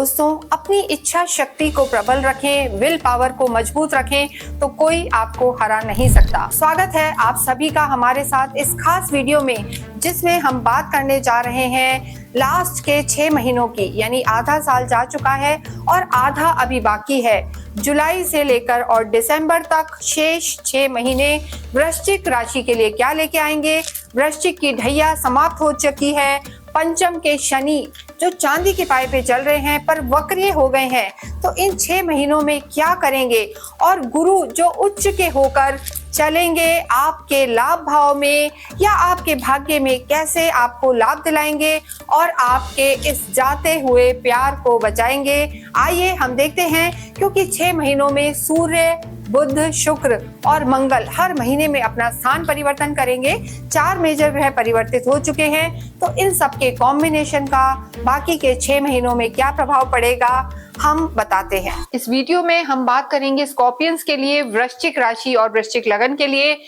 दोस्तों, अपनी इच्छा शक्ति को प्रबल रखें, विल पावर को मजबूत रखें तो कोई आपको हरा नहीं सकता। स्वागत है आप सभी का हमारे साथ इस खास वीडियो में, जिसमें हम बात करने जा रहे हैं लास्ट के 6 महीनों की, यानी आधा साल जा चुका है और आधा अभी बाकी है। जुलाई से लेकर और दिसंबर तक शेष 6 महीने वृश्चिक राशि के लिए क्या लेके आएंगे। वृश्चिक की ढैया समाप्त हो चुकी है। पंचम के शनि जो चांदी के पाए पे चल रहे हैं पर वक्रिय हो गए हैं, तो इन 6 महीनों में क्या करेंगे। और गुरु जो उच्च के होकर चलेंगे आपके लाभ भाव में या आपके भाग्य में, कैसे आपको लाभ दिलाएंगे और आपके इस जाते हुए प्यार को बचाएंगे। आइए हम देखते हैं, क्योंकि 6 महीनों में सूर्य, बुध, शुक्र और मंगल हर महीने में अपना स्थान परिवर्तन करेंगे। 4 मेजर ग्रह परिवर्तित हो चुके हैं, तो इन सब के कॉम्बिनेशन का बाकी के 6 महीनों में क्या प्रभाव पड़ेगा हम बताते हैं। इस वीडियो में हम बात करेंगे स्कॉर्पियंस के लिए, वृश्चिक राशि और वृश्चिक लगन के लिए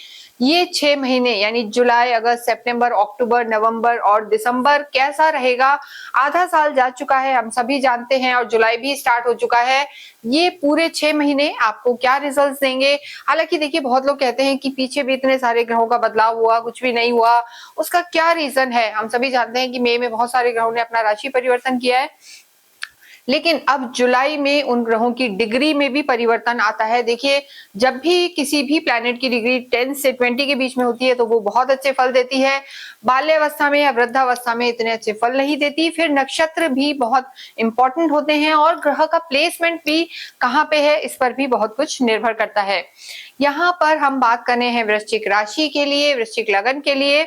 ये 6 महीने यानी जुलाई, अगस्त, सितंबर, अक्टूबर, नवंबर और दिसंबर कैसा रहेगा। आधा साल जा चुका है, हम सभी जानते हैं, और जुलाई भी स्टार्ट हो चुका है। ये पूरे 6 महीने आपको क्या रिजल्ट्स देंगे। हालांकि देखिए, बहुत लोग कहते हैं कि पीछे भी इतने सारे ग्रहों का बदलाव हुआ, कुछ भी नहीं हुआ। उसका क्या रीजन है। हम सभी जानते हैं कि मई में बहुत सारे ग्रहों ने अपना राशि परिवर्तन किया है, लेकिन अब जुलाई में उन ग्रहों की डिग्री में भी परिवर्तन आता है। देखिए, जब भी किसी भी प्लैनेट की डिग्री 10 से 20 के बीच में होती है तो वो बहुत अच्छे फल देती है। बाल्यावस्था में या वृद्धावस्था में इतने अच्छे फल नहीं देती। फिर नक्षत्र भी बहुत इंपॉर्टेंट होते हैं और ग्रह का प्लेसमेंट भी कहाँ पे है, इस पर भी बहुत कुछ निर्भर करता है। यहाँ पर हम बात कर रहे हैं वृश्चिक राशि के लिए, वृश्चिक लगन के लिए,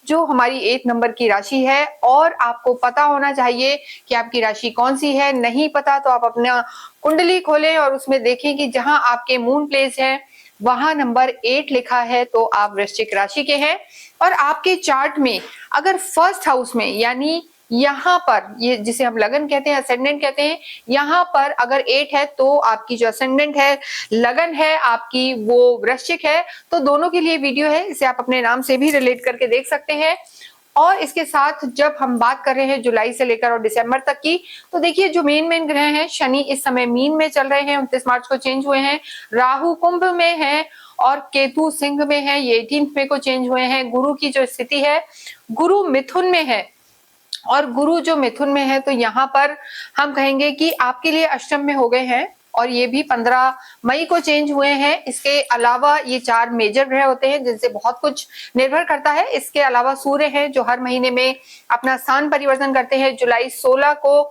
जो हमारी 8 नंबर की राशि है। और आपको पता होना चाहिए कि आपकी राशि कौन सी है। नहीं पता तो आप अपना कुंडली खोलें और उसमें देखें कि जहां आपके मून प्लेस है वहां नंबर 8 लिखा है तो आप वृश्चिक राशि के हैं। और आपके चार्ट में अगर फर्स्ट हाउस में, यानी यहाँ पर, ये जिसे हम लगन कहते हैं, असेंडेंट कहते हैं, यहाँ पर अगर 8 है तो आपकी जो असेंडेंट है, लगन है आपकी, वो वृश्चिक है। तो दोनों के लिए वीडियो है, इसे आप अपने नाम से भी रिलेट करके देख सकते हैं। और इसके साथ जब हम बात कर रहे हैं जुलाई से लेकर और दिसंबर तक की, तो देखिए जो मेन ग्रह हैं, शनि इस समय मीन में चल रहे हैं, 29 मार्च को चेंज हुए हैं। राहु कुंभ में है और केतु सिंह में है, ये 18 मई को चेंज हुए हैं। गुरु की जो स्थिति है, गुरु मिथुन में है, और गुरु जो मिथुन में है तो यहाँ पर हम कहेंगे कि आपके लिए अष्टम में हो गए हैं, और ये भी 15 मई को चेंज हुए हैं। इसके अलावा ये 4 मेजर ग्रह होते हैं जिनसे बहुत कुछ निर्भर करता है। इसके अलावा सूर्य है जो हर महीने में अपना स्थान परिवर्तन करते हैं। जुलाई 16 को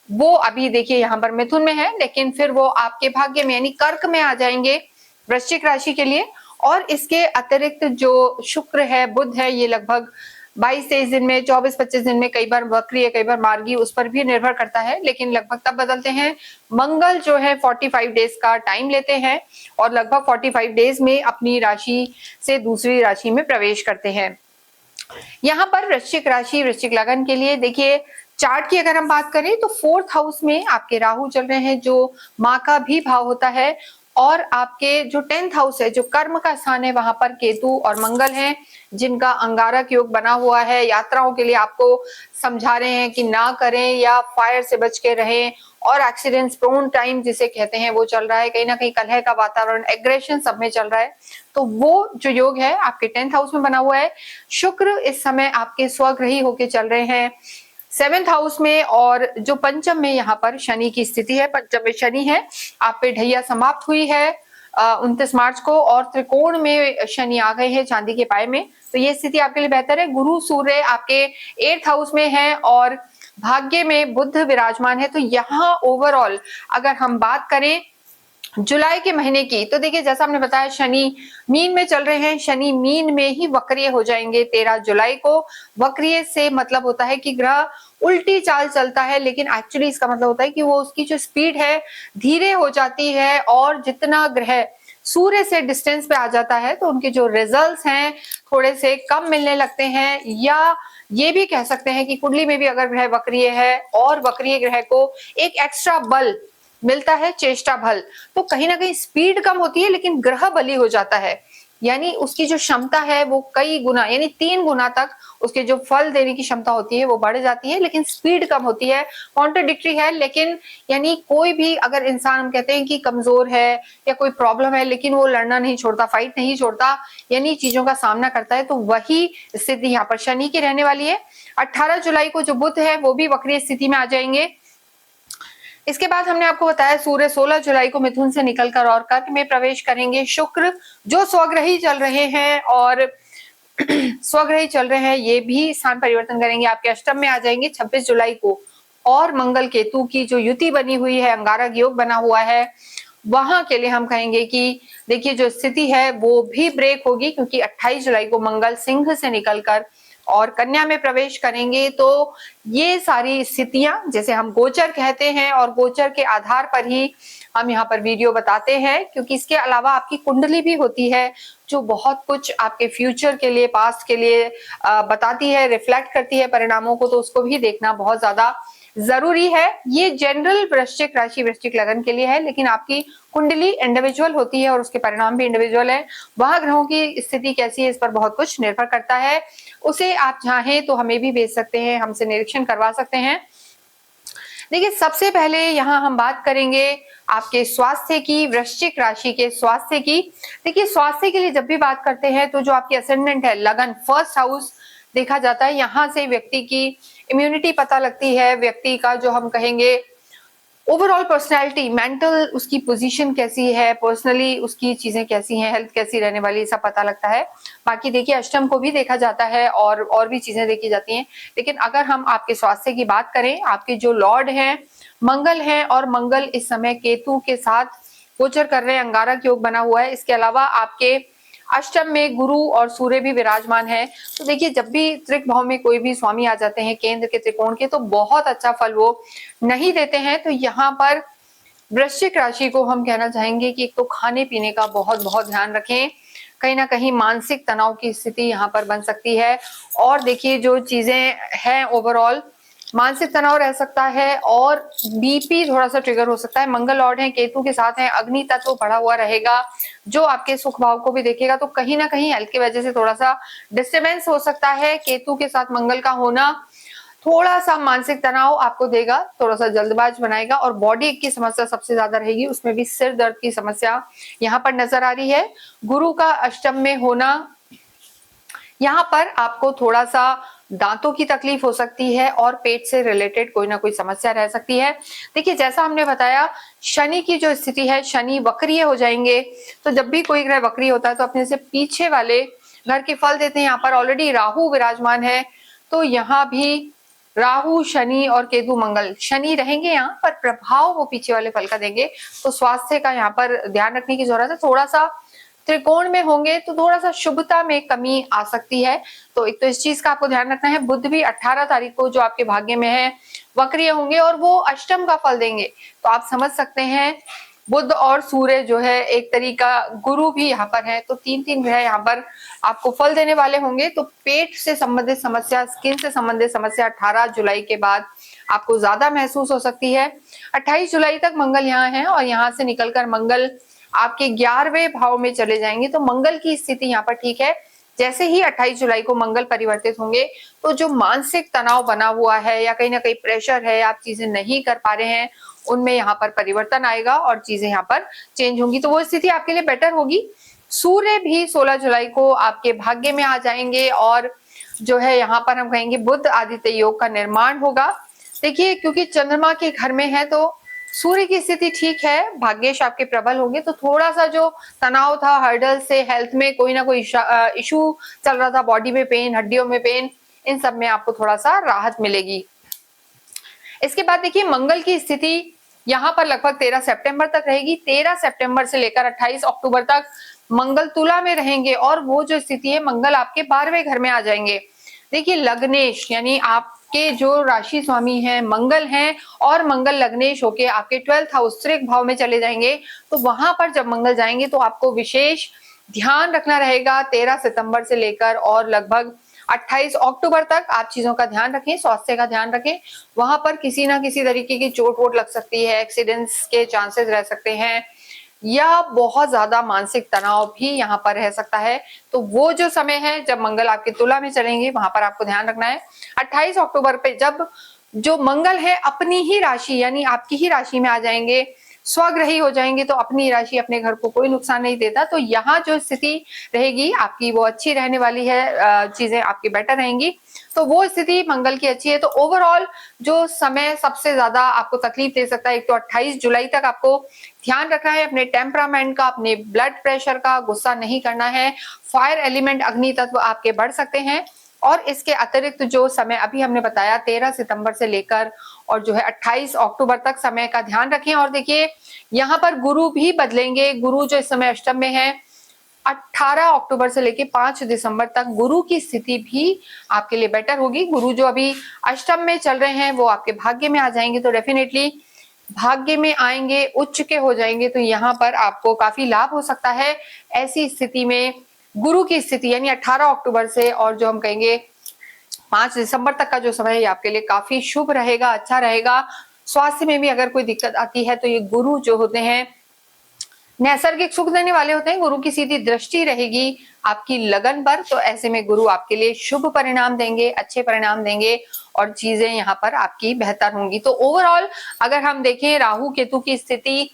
वो अभी देखिए यहाँ पर मिथुन में है, लेकिन फिर वो आपके भाग्य में यानी कर्क में आ जाएंगे वृश्चिक राशि के लिए। और इसके अतिरिक्त जो शुक्र है, बुध है, ये लगभग 22-23 दिन में, 24-25 दिन में, कई बार वक्रीय, कई बार मार्गी, उस पर भी निर्भर करता है, लेकिन लगभग तब बदलते हैं। मंगल जो है 45 डेज का टाइम लेते हैं और लगभग 45 डेज में अपनी राशि से दूसरी राशि में प्रवेश करते हैं। यहाँ पर वृश्चिक राशि, वृश्चिक लगन के लिए देखिए, चार्ट की अगर हम बात करें तो 4th हाउस में आपके राहु चल रहे हैं, जो माँ का भी भाव होता है। और आपके जो 10th हाउस है, जो कर्म का स्थान है, वहां पर केतु और मंगल हैं, जिनका अंगारक योग बना हुआ है। यात्राओं के लिए आपको समझा रहे हैं कि ना करें या फायर से बच के रहें। और एक्सीडेंट्स प्रोन टाइम जिसे कहते हैं वो चल रहा है। कहीं ना कहीं कलह का वातावरण, एग्रेशन सब में चल रहा है। तो वो जो योग है आपके 10th हाउस में बना हुआ है। शुक्र इस समय आपके स्वग्रही होके चल रहे हैं 7th हाउस में। और जो पंचम में यहाँ पर शनि की स्थिति है, पंचम में शनि है, आप पे ढैया समाप्त हुई है 29 मार्च को, और त्रिकोण में शनि आ गए हैं चांदी के पाए में। तो ये स्थिति आपके लिए बेहतर है। गुरु सूर्य आपके 8th हाउस में है और भाग्य में बुध विराजमान है। तो यहाँ ओवरऑल अगर हम बात करें जुलाई के महीने की, तो देखिए जैसा हमने बताया, शनि मीन में चल रहे हैं। शनि मीन में ही वक्रिय हो जाएंगे 13 जुलाई को। वक्रिय से मतलब होता है कि ग्रह उल्टी चाल चलता है, लेकिन एक्चुअली इसका मतलब होता है कि वो उसकी जो स्पीड है धीरे हो जाती है। और जितना ग्रह सूर्य से डिस्टेंस पे आ जाता है तो उनके जो रिजल्ट्स हैं थोड़े से कम मिलने लगते हैं। या ये भी कह सकते हैं कि कुंडली में भी अगर ग्रह वक्रिय है और वक्रिय ग्रह को एक एक्स्ट्रा बल मिलता है, चेष्टा बल, तो कहीं ना कहीं स्पीड कम होती है लेकिन ग्रह बली हो जाता है। यानी उसकी जो क्षमता है वो कई गुना यानी 3 गुना तक उसके जो फल देने की क्षमता होती है वो बढ़ जाती है, लेकिन स्पीड कम होती है। कॉन्ट्रडिक्टरी है, लेकिन यानी कोई भी अगर इंसान हम कहते हैं कि कमजोर है या कोई प्रॉब्लम है, लेकिन वो लड़ना नहीं छोड़ता, फाइट नहीं छोड़ता, यानी चीजों का सामना करता है, तो वही स्थिति यहाँ पर शनि की रहने वाली है। 18 जुलाई को जो बुध है वो भी वक्री स्थिति में आ जाएंगे। इसके बाद हमने आपको बताया सूर्य 16 जुलाई को मिथुन से निकलकर और कर्क में प्रवेश करेंगे। शुक्र जो स्वग्रही चल रहे हैं और स्वग्रही चल रहे हैं ये भी स्थान परिवर्तन करेंगे, आपके अष्टम में आ जाएंगे 26 जुलाई को। और मंगल केतु की जो युति बनी हुई है, अंगारक योग बना हुआ है, वहां के लिए हम कहेंगे कि देखिए जो स्थिति है वो भी ब्रेक होगी, क्योंकि 28 जुलाई को मंगल सिंह से निकलकर और कन्या में प्रवेश करेंगे। तो ये सारी स्थितियां जैसे हम गोचर कहते हैं, और गोचर के आधार पर ही हम यहाँ पर वीडियो बताते हैं, क्योंकि इसके अलावा आपकी कुंडली भी होती है जो बहुत कुछ आपके फ्यूचर के लिए, पास्ट के लिए बताती है, रिफ्लेक्ट करती है परिणामों को, तो उसको भी देखना बहुत ज्यादा जरूरी है। ये जनरल वृश्चिक राशि, वृश्चिक लगन के लिए है, लेकिन आपकी कुंडली इंडिविजुअल होती है और उसके परिणाम भी इंडिविजुअल है। वह ग्रहों की स्थिति कैसी है इस पर बहुत कुछ निर्भर करता है। उसे आप चाहें तो हमें भी भेज सकते हैं, हमसे निरीक्षण करवा सकते हैं। देखिए सबसे पहले यहाँ हम बात करेंगे आपके स्वास्थ्य की, वृश्चिक राशि के स्वास्थ्य की। देखिए स्वास्थ्य के लिए जब भी बात करते हैं तो जो आपकी असेंडेंट है लगन, फर्स्ट हाउस देखा जाता है। यहाँ से व्यक्ति की इम्यूनिटी पता लगती है, व्यक्ति का जो हम कहेंगे ओवरऑल पर्सनैलिटी, मेंटल उसकी पोजीशन कैसी है, पर्सनली उसकी चीजें कैसी हैं, हेल्थ कैसी रहने वाली, सब पता लगता है। बाकी देखिए अष्टम को भी देखा जाता है और भी चीजें देखी जाती हैं। लेकिन अगर हम आपके स्वास्थ्य की बात करें, आपके जो लॉर्ड हैं मंगल हैं, और मंगल इस समय केतु के साथ गोचर कर रहे हैं, अंगारक योग बना हुआ है। इसके अलावा आपके अष्टम में गुरु और सूर्य भी विराजमान है। तो देखिए जब भी त्रिक भाव में कोई भी स्वामी आ जाते हैं केंद्र के त्रिकोण के, तो बहुत अच्छा फल वो नहीं देते हैं। तो यहाँ पर वृश्चिक राशि को हम कहना चाहेंगे कि एक तो खाने पीने का बहुत बहुत ध्यान रखें, कहीं ना कहीं मानसिक तनाव की स्थिति यहाँ पर बन सकती है। और देखिए जो चीजें हैं ओवरऑल मानसिक तनाव रह सकता है, और बीपी थोड़ा सा ट्रिगर हो सकता है। मंगल लॉर्ड है, केतु के साथ है, अग्नि तत्व बढ़ा हुआ रहेगा जो आपके सुख भाव को भी देखेगा। तो कहीं ना कहीं हेल्थ की वजह से थोड़ा सा डिस्टर्बेंस हो सकता है। केतु के साथ मंगल का होना थोड़ा सा मानसिक तनाव आपको देगा, थोड़ा सा जल्दबाज बनाएगा। और बॉडी की समस्या सबसे ज्यादा रहेगी, उसमें भी सिर दर्द की समस्या यहाँ पर नजर आ रही है। गुरु का अष्टम में होना, यहाँ पर आपको थोड़ा सा दांतों की तकलीफ हो सकती है और पेट से रिलेटेड कोई ना कोई समस्या रह सकती है। देखिए जैसा हमने बताया शनि की जो स्थिति है, शनि वक्रीय हो जाएंगे। तो जब भी कोई ग्रह वक्रीय होता है तो अपने से पीछे वाले घर के फल देते हैं। यहाँ पर ऑलरेडी राहु विराजमान है, तो यहाँ भी राहु, शनि और केतु, मंगल, शनि रहेंगे यहाँ पर, प्रभाव वो पीछे वाले फल का देंगे। तो स्वास्थ्य का यहाँ पर ध्यान रखने की जरूरत है। थोड़ा सा त्रिकोण में होंगे तो थोड़ा सा शुभता में कमी आ सकती है, तो एक तो इस चीज का आपको ध्यान रखना है। बुध भी 18 तारीख को जो आपके भाग्य में है वक्रीय होंगे और वो अष्टम का फल देंगे। तो आप समझ सकते हैं बुध और सूर्य जो है एक तरीका, गुरु भी यहाँ पर है, तो तीन तीन ग्रह यहाँ पर आपको फल देने वाले होंगे। तो पेट से संबंधित समस्या, स्किन से संबंधित समस्या 18 जुलाई के बाद आपको ज्यादा महसूस हो सकती है। 28 जुलाई तक मंगल यहाँ है और यहाँ से निकलकर मंगल आपके 11वें भाव में चले जाएंगे। तो मंगल की स्थिति यहाँ पर ठीक है। जैसे ही 28 जुलाई को मंगल परिवर्तित होंगे तो जो मानसिक तनाव बना हुआ है या कहीं ना कहीं प्रेशर है, आप चीजें नहीं कर पा रहे हैं, उनमें यहाँ पर परिवर्तन आएगा और चीजें यहाँ पर चेंज होंगी, तो वो स्थिति आपके लिए बेटर होगी। सूर्य भी 16 जुलाई को आपके भाग्य में आ जाएंगे और जो है यहाँ पर हम कहेंगे बुध आदित्य योग का निर्माण होगा। देखिए क्योंकि चंद्रमा के घर में है तो सूर्य की स्थिति ठीक है, भाग्येश आपके प्रबल होंगे। तो थोड़ा सा जो तनाव था, हर्डल से, हेल्थ में कोई ना कोई इशू चल रहा था, बॉडी में पेन, हड्डियों में पेन, इन सब में आपको थोड़ा सा राहत मिलेगी। इसके बाद देखिए मंगल की स्थिति यहाँ पर लगभग 13 सितंबर तक रहेगी। 13 सितंबर से लेकर 28 अक्टूबर तक मंगल तुला में रहेंगे और वो जो स्थिति है मंगल आपके 12वें घर में आ जाएंगे। देखिए लग्नेश यानी आपके जो राशि स्वामी हैं मंगल हैं और मंगल लग्नेश होके आपके 12th हाउस त्रिक भाव में चले जाएंगे। तो वहां पर जब मंगल जाएंगे तो आपको विशेष ध्यान रखना रहेगा। 13 सितंबर से लेकर और लगभग 28 अक्टूबर तक आप चीजों का ध्यान रखें, स्वास्थ्य का ध्यान रखें। वहां पर किसी ना किसी तरीके की चोट वोट लग सकती है, एक्सीडेंट्स के चांसेस रह सकते हैं, या बहुत ज्यादा मानसिक तनाव भी यहाँ पर रह सकता है। तो वो जो समय है जब मंगल आपके तुला में चलेंगे, वहां पर आपको ध्यान रखना है। 28 अक्टूबर पे जब जो मंगल है अपनी ही राशि यानी आपकी ही राशि में आ जाएंगे, स्वग्रही हो जाएंगे, तो अपनी राशि अपने घर को कोई नुकसान नहीं देता। तो यहाँ जो स्थिति रहेगी आपकी वो अच्छी रहने वाली है, चीजें आपकी बेटर रहेंगी। तो वो स्थिति मंगल की अच्छी है। तो ओवरऑल जो समय सबसे ज्यादा आपको तकलीफ दे सकता है, एक तो 28 जुलाई तक आपको ध्यान रखना है अपने टेम्परामेंट का, अपने ब्लड प्रेशर का, गुस्सा नहीं करना है। फायर एलिमेंट अग्नि तत्व आपके बढ़ सकते हैं। और इसके अतिरिक्त जो समय अभी हमने बताया 13 सितंबर से लेकर और जो है 28 अक्टूबर तक समय का ध्यान रखें। और देखिए यहाँ पर गुरु भी बदलेंगे। गुरु जो इस समय अष्टम में है, 18 अक्टूबर से लेके 5 दिसंबर तक गुरु की स्थिति भी आपके लिए बेटर होगी। गुरु जो अभी अष्टम में चल रहे हैं वो आपके भाग्य में आ जाएंगे, तो डेफिनेटली भाग्य में आएंगे, उच्च के हो जाएंगे, तो यहाँ पर आपको काफी लाभ हो सकता है। ऐसी स्थिति में गुरु की स्थिति यानी 18 अक्टूबर से और जो हम कहेंगे 5 दिसंबर तक का जो समय है आपके लिए काफी शुभ रहेगा, अच्छा रहेगा। स्वास्थ्य में भी अगर कोई दिक्कत आती है तो ये गुरु जो होते हैं नैसर्गिक सुख देने वाले होते हैं। गुरु की सीधी दृष्टि रहेगी आपकी लगन पर, तो ऐसे में गुरु आपके लिए शुभ परिणाम देंगे, अच्छे परिणाम देंगे और चीजें यहाँ पर आपकी बेहतर होंगी। तो ओवरऑल अगर हम देखें राहु केतु की स्थिति,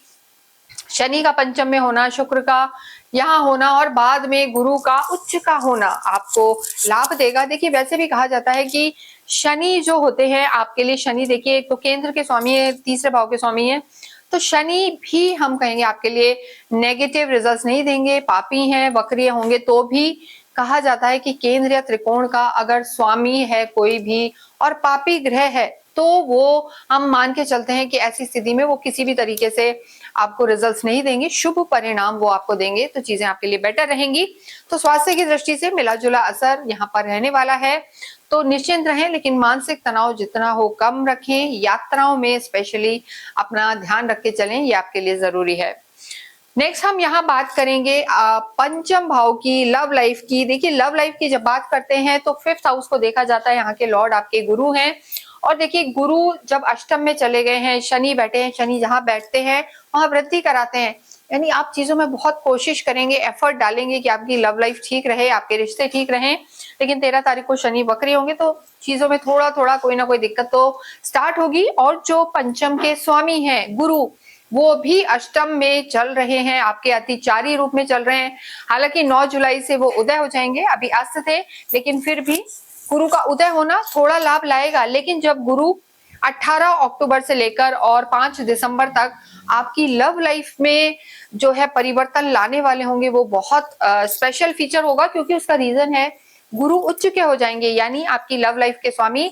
शनि का पंचम में होना, शुक्र का यहाँ होना और बाद में गुरु का उच्च का होना आपको लाभ देगा। देखिए वैसे भी कहा जाता है कि शनि जो होते हैं आपके लिए, शनि देखिए एक तो केंद्र के स्वामी है, तीसरे भाव के स्वामी है, तो शनि भी हम कहेंगे आपके लिए नेगेटिव रिजल्ट्स नहीं देंगे, पापी हैं, वक्रीय होंगे। तो भी कहा जाता है कि केंद्र या त्रिकोण का अगर स्वामी है कोई भी और पापी ग्रह है तो वो हम मान के चलते हैं कि ऐसी स्थिति में वो किसी भी तरीके से आपको रिजल्ट्स नहीं देंगे, शुभ परिणाम वो आपको देंगे, तो चीजें आपके लिए बेटर रहेंगी। तो स्वास्थ्य की दृष्टि से मिला जुला असर यहाँ पर रहने वाला है, तो निश्चिंत रहें, लेकिन मानसिक तनाव जितना हो कम रखें। यात्राओं में स्पेशली अपना ध्यान रख के चलें, ये आपके लिए जरूरी है। नेक्स्ट हम यहाँ बात करेंगे पंचम भाव की, लव लाइफ की। देखिए लव लाइफ की जब बात करते हैं तो 5th हाउस को देखा जाता है, यहाँ के लॉर्ड आपके गुरु हैं। और देखिए गुरु जब अष्टम में चले गए हैं, शनि बैठे हैं, शनि जहां बैठते हैं वहां वृद्धि कराते हैं, यानी आप चीजों में बहुत कोशिश करेंगे, एफर्ट डालेंगे कि आपकी लव लाइफ ठीक रहे, आपके रिश्ते ठीक रहें। लेकिन 13 तारीख को शनि वक्री होंगे तो चीजों में थोड़ा थोड़ा कोई ना कोई दिक्कत तो स्टार्ट होगी। और जो पंचम के स्वामी हैं गुरु, वो भी अष्टम में चल रहे हैं, आपके अतिचारी रूप में चल रहे हैं। हालांकि 9 जुलाई से वो उदय हो जाएंगे, अभी अस्त थे, लेकिन फिर भी गुरु का उदय होना थोड़ा लाभ लाएगा। लेकिन जब गुरु 18 अक्टूबर से लेकर और 5 दिसंबर तक आपकी लव लाइफ में जो है परिवर्तन लाने वाले होंगे, वो बहुत स्पेशल फीचर होगा, क्योंकि उसका रीजन है गुरु उच्च के हो जाएंगे, यानी आपकी लव लाइफ के स्वामी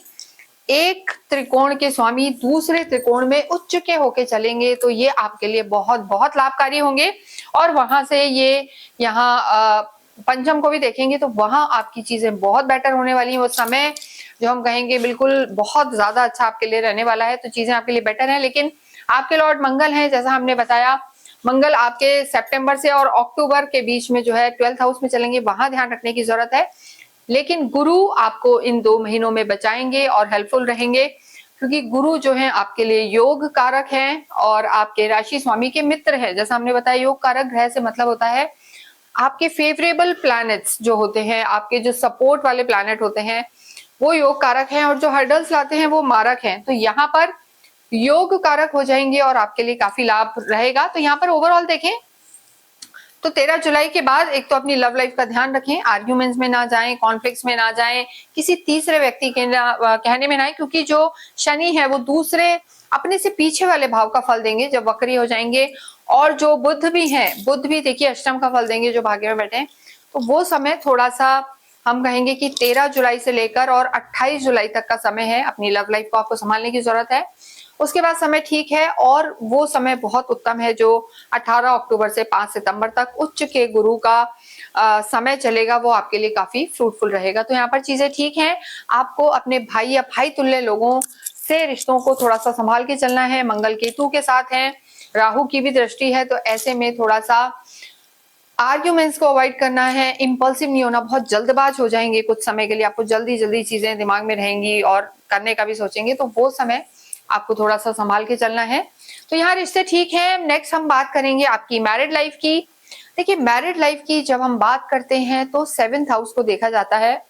एक त्रिकोण के स्वामी दूसरे त्रिकोण में उच्च के होके चलेंगे, तो ये आपके लिए बहुत बहुत लाभकारी होंगे। और वहां से ये यहाँ पंचम को भी देखेंगे तो वहां आपकी चीजें बहुत बेटर होने वाली हैं। वो समय जो हम कहेंगे बिल्कुल बहुत ज्यादा अच्छा आपके लिए रहने वाला है, तो चीजें आपके लिए बेटर है। लेकिन आपके लॉर्ड मंगल हैं, जैसा हमने बताया, मंगल आपके सितंबर से और अक्टूबर के बीच में जो है 12th हाउस में चलेंगे, वहां ध्यान रखने की जरूरत है। लेकिन गुरु आपको इन 2 महीनों में बचाएंगे और हेल्पफुल रहेंगे, क्योंकि गुरु जो है आपके लिए योग कारक हैं और आपके राशि स्वामी के मित्र हैं। जैसा हमने बताया योग कारक ग्रह से मतलब होता है आपके फेवरेबल प्लैनेट्स जो होते हैं, आपके जो सपोर्ट वाले प्लैनेट होते हैं वो योग कारक हैं, और जो हर्डल्स लाते हैं वो मारक हैं। तो यहाँ पर योग कारक हो जाएंगे और आपके लिए काफी लाभ रहेगा। तो यहाँ पर ओवरऑल देखें तो 13 जुलाई के बाद एक तो अपनी लव लाइफ का ध्यान रखें, आर्ग्यूमेंट्स में ना जाएं, कॉन्फ्लिक्ट्स में ना जाएं, किसी तीसरे व्यक्ति के कहने में ना आए, क्योंकि जो शनि है वो दूसरे अपने से पीछे वाले भाव का फल देंगे जब वक्री हो जाएंगे। और जो बुध भी है, बुध भी देखिए अष्टम का फल देंगे जो भाग्य में बैठे हैं। तो वो समय थोड़ा सा हम कहेंगे कि 13 जुलाई से लेकर और 28 जुलाई तक का समय है, अपनी लव लाइफ को आपको संभालने की जरूरत है। उसके बाद समय ठीक है, और वो समय बहुत उत्तम है जो 18 अक्टूबर से 5 सितंबर तक उच्च के गुरु का समय चलेगा, वो आपके लिए काफी फ्रूटफुल रहेगा। तो यहाँ पर चीजें ठीक हैं। आपको अपने भाई या भाई तुल्य लोगों से रिश्तों को थोड़ा सा संभाल के चलना है। मंगल केतु के साथ है, राहु की भी दृष्टि है, तो ऐसे में थोड़ा सा आर्ग्यूमेंट्स को अवॉइड करना है, इम्पल्सिव नहीं होना, बहुत जल्दबाज हो जाएंगे कुछ समय के लिए, आपको जल्दी जल्दी चीजें दिमाग में रहेंगी और करने का भी सोचेंगे, तो वो समय आपको थोड़ा सा संभाल के चलना है। तो यहाँ रिश्ते ठीक हैं। नेक्स्ट हम बात करेंगे आपकी मैरिड लाइफ की। देखिए मैरिड लाइफ की जब हम बात करते हैं तो 7th हाउस को देखा जाता है।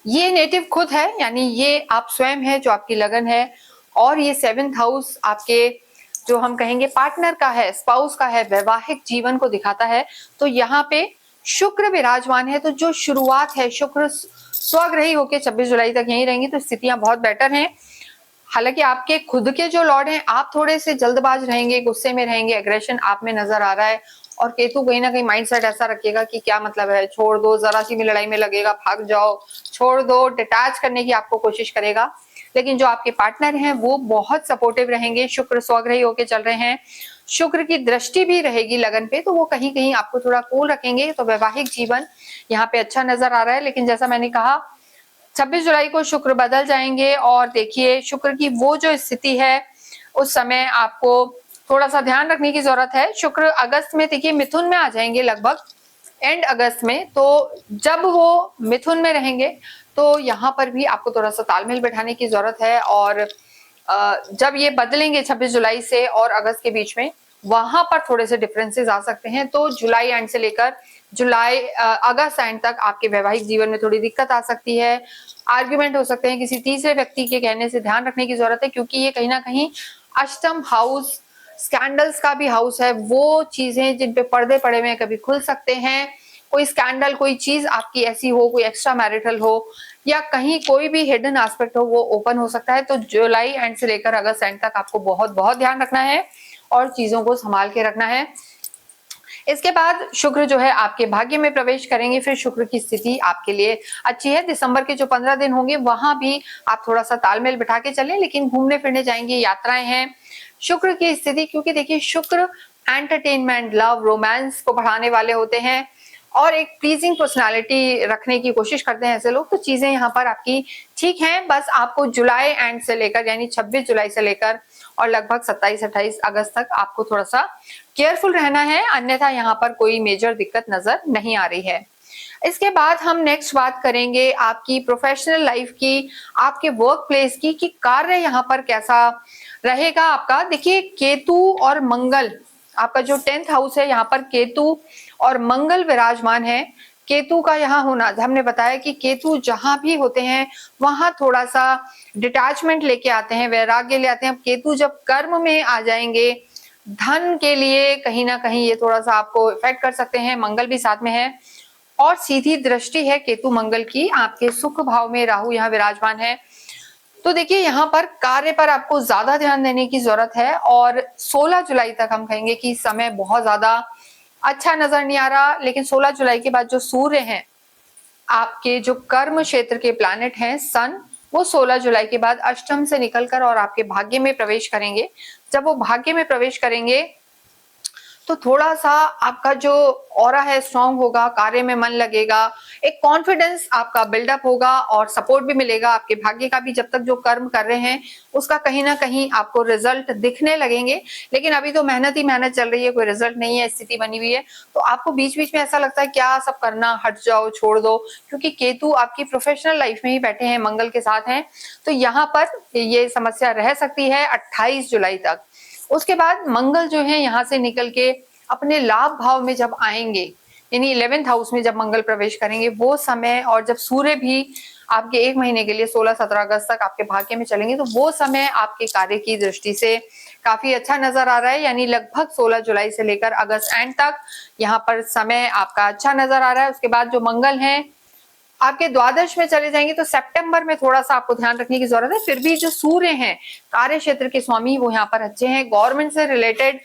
ये नेटिव खुद है, यानी ये आप स्वयं है जो आपकी लगन है, और ये 7th हाउस आपके जो हम कहेंगे पार्टनर का है, स्पाउस का है, वैवाहिक जीवन को दिखाता है। तो यहाँ पे शुक्र विराजमान है, तो जो शुरुआत है, शुक्र स्वग्रही होके 26 जुलाई तक यहीं रहेंगे, तो स्थितियां बहुत बेटर हैं। हालांकि आपके खुद के जो लॉर्ड हैं, आप थोड़े से जल्दबाज रहेंगे, गुस्से में रहेंगे, एग्रेशन आप में नजर आ रहा है, और केतु कहीं ना कहीं माइंडसेट ऐसा रखेगा कि क्या मतलब है, छोड़ दो, जरा सी भी लड़ाई में लगेगा भाग जाओ, छोड़ दो, डिटैच करने की आपको कोशिश करेगा। लेकिन जो आपके पार्टनर हैं वो बहुत सपोर्टिव रहेंगे। शुक्र स्वग्रही होके चल रहे हैं, शुक्र की दृष्टि भी रहेगी लगन पे, तो वो कहीं कहीं आपको थोड़ा कूल रखेंगे। तो वैवाहिक जीवन यहाँ पे अच्छा नजर आ रहा है। लेकिन जैसा मैंने कहा 26 जुलाई को शुक्र बदल जाएंगे, और देखिए शुक्र की वो जो स्थिति है उस समय आपको थोड़ा सा ध्यान रखने की जरूरत है। शुक्र अगस्त में देखिए मिथुन में आ जाएंगे, लगभग एंड अगस्त में। तो जब वो मिथुन में रहेंगे तो यहाँ पर भी आपको थोड़ा सा तालमेल बैठाने की जरूरत है। और जब ये बदलेंगे 26 जुलाई से और अगस्त के बीच में, वहां पर थोड़े से डिफरेंसेस आ सकते हैं। तो जुलाई एंड से लेकर अगस्त एंड तक आपके वैवाहिक जीवन में थोड़ी दिक्कत आ सकती है, आर्ग्यूमेंट हो सकते हैं, किसी तीसरे व्यक्ति के कहने से ध्यान रखने की जरूरत है, क्योंकि ये कहीं ना कहीं अष्टम हाउस, स्कैंडल्स का भी हाउस है। वो चीजें जिन पे पर्दे पड़े हुए हैं कभी खुल सकते हैं। कोई स्कैंडल, कोई चीज आपकी ऐसी हो, कोई एक्स्ट्रा मैरिटल हो, या कहीं कोई भी हिडन एस्पेक्ट हो, वो ओपन हो सकता है। तो जुलाई एंड से लेकर अगस्त एंड तक आपको बहुत बहुत ध्यान रखना है और चीजों को संभाल के रखना है। इसके बाद शुक्र जो है आपके भाग्य में प्रवेश करेंगे। फिर शुक्र की स्थिति आपके लिए अच्छी है। दिसंबर के जो 15 दिन होंगे वहां भी आप थोड़ा सा तालमेल बिठा के चलें, लेकिन घूमने फिरने जाएंगे, यात्राएं हैं। शुक्र की स्थिति, क्योंकि देखिए शुक्र एंटरटेनमेंट, लव, रोमांस को बढ़ाने वाले होते हैं, और एक प्लीजिंग पर्सनालिटी रखने की कोशिश करते हैं ऐसे लोग। तो चीजें यहाँ पर आपकी ठीक हैं। बस आपको जुलाई एंड से लेकर, यानी 26 जुलाई से लेकर और लगभग 27-28 अगस्त तक आपको थोड़ा सा केयरफुल रहना है, अन्यथा यहाँ पर कोई मेजर दिक्कत नजर नहीं आ रही है। इसके बाद हम नेक्स्ट बात करेंगे आपकी प्रोफेशनल लाइफ की, आपके वर्क प्लेस की, कि कार्य यहाँ पर कैसा रहेगा आपका। देखिए केतु और मंगल, आपका जो 10th हाउस है, यहाँ पर केतु और मंगल विराजमान है। केतु का यहाँ होना, हमने बताया कि केतु जहां भी होते हैं वहां थोड़ा सा डिटैचमेंट लेके आते हैं, वैराग्य ले आते हैं। अब केतु जब कर्म में आ जाएंगे, धन के लिए कहीं ना कहीं ये थोड़ा सा आपको इफेक्ट कर सकते हैं। मंगल भी साथ में है, और सीधी दृष्टि है केतु मंगल की आपके सुख भाव में, राहु यहाँ विराजमान है। तो देखिए यहाँ पर कार्य पर आपको ज्यादा ध्यान देने की जरूरत है। और 16 जुलाई तक हम कहेंगे कि समय बहुत ज्यादा अच्छा नजर नहीं आ रहा। लेकिन 16 जुलाई के बाद जो सूर्य हैं, आपके जो कर्म क्षेत्र के प्लैनेट हैं, सन, वो 16 जुलाई के बाद अष्टम से निकलकर और आपके भाग्य में प्रवेश करेंगे। जब वो भाग्य में प्रवेश करेंगे तो थोड़ा सा आपका जो ऑरा है स्ट्रांग होगा, कार्य में मन लगेगा, एक कॉन्फिडेंस आपका बिल्डअप होगा, और सपोर्ट भी मिलेगा आपके भाग्य का भी। जब तक जो कर्म कर रहे हैं उसका कहीं ना कहीं आपको रिजल्ट दिखने लगेंगे। लेकिन अभी तो मेहनत ही मेहनत चल रही है, कोई रिजल्ट नहीं है, स्थिति बनी हुई है। तो आपको बीच बीच में ऐसा लगता है क्या सब करना, हट जाओ, छोड़ दो, क्योंकि केतु आपकी प्रोफेशनल लाइफ में ही बैठे हैं, मंगल के साथ हैं। तो यहाँ पर ये समस्या रह सकती है 28 जुलाई तक। उसके बाद मंगल जो है यहाँ से निकल के अपने लाभ भाव में जब आएंगे, यानी 11th हाउस में जब मंगल प्रवेश करेंगे, वो समय, और जब सूर्य भी आपके 1 महीने के लिए 16-17 अगस्त तक आपके भाग्य में चलेंगे, तो वो समय आपके कार्य की दृष्टि से काफी अच्छा नजर आ रहा है। यानी लगभग 16 जुलाई से लेकर अगस्त एंड तक यहाँ पर समय आपका अच्छा नजर आ रहा है। उसके बाद जो मंगल है आपके द्वादश में चले जाएंगे, तो सितंबर में थोड़ा सा आपको ध्यान रखने की जरूरत है। फिर भी जो सूर्य हैं, कार्य क्षेत्र के स्वामी, वो यहाँ पर अच्छे हैं। गवर्नमेंट से रिलेटेड